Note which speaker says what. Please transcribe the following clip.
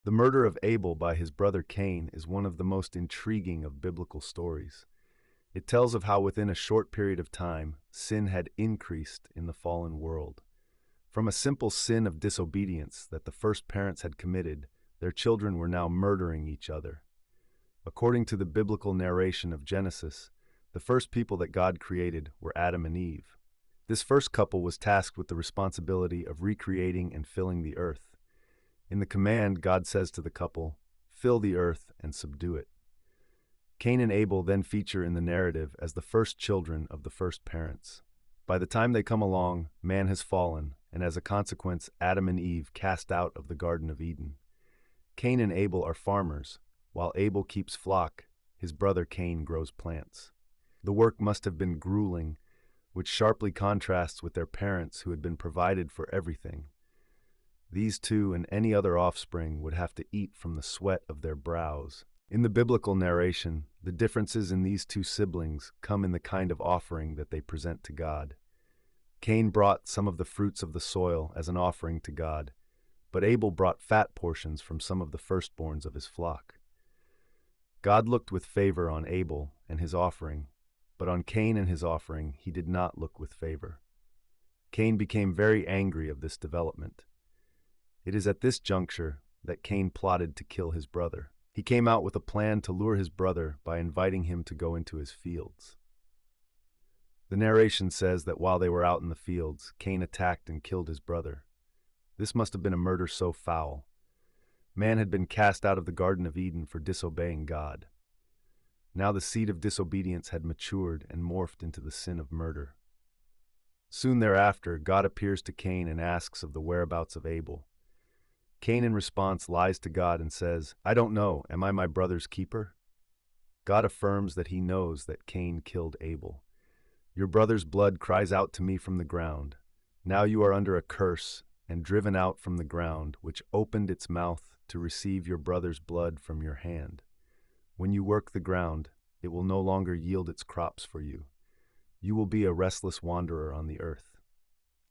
Speaker 1: The murder of Abel by his brother Cain is one of the most intriguing of biblical stories. It tells of how within a short period of time, sin had increased in the fallen world. From a simple sin of disobedience that the first parents had committed, their children were now murdering each other. According to the biblical narration of Genesis, the first people that God created were Adam and Eve. This first couple was tasked with the responsibility of recreating and filling the earth. In the command, God says to the couple, "Fill the earth and subdue it." Cain and Abel then feature in the narrative as the first children of the first parents. By the time they come along, man has fallen, and as a consequence, Adam and Eve cast out of the Garden of Eden. Cain and Abel are farmers. While Abel keeps flock, his brother Cain grows plants. The work must have been grueling, which sharply contrasts with their parents who had been provided for everything. These two and any other offspring would have to eat from the sweat of their brows. In the biblical narration, the differences in these two siblings come in the kind of offering that they present to God. Cain brought some of the fruits of the soil as an offering to God, but Abel brought fat portions from some of the firstborns of his flock. God looked with favor on Abel and his offering, but on Cain and his offering he did not look with favor. Cain became very angry of this development. It is at this juncture that Cain plotted to kill his brother. He came out with a plan to lure his brother by inviting him to go into his fields. The narration says that while they were out in the fields, Cain attacked and killed his brother. This must have been a murder so foul. Man had been cast out of the Garden of Eden for disobeying God. Now the seed of disobedience had matured and morphed into the sin of murder. Soon thereafter, God appears to Cain and asks of the whereabouts of Abel. Cain in response lies to God and says, "I don't know, am I my brother's keeper?" God affirms that he knows that Cain killed Abel. "Your brother's blood cries out to me from the ground. Now you are under a curse and driven out from the ground, which opened its mouth to receive your brother's blood from your hand. When you work the ground, it will no longer yield its crops for you. You will be a restless wanderer on the earth."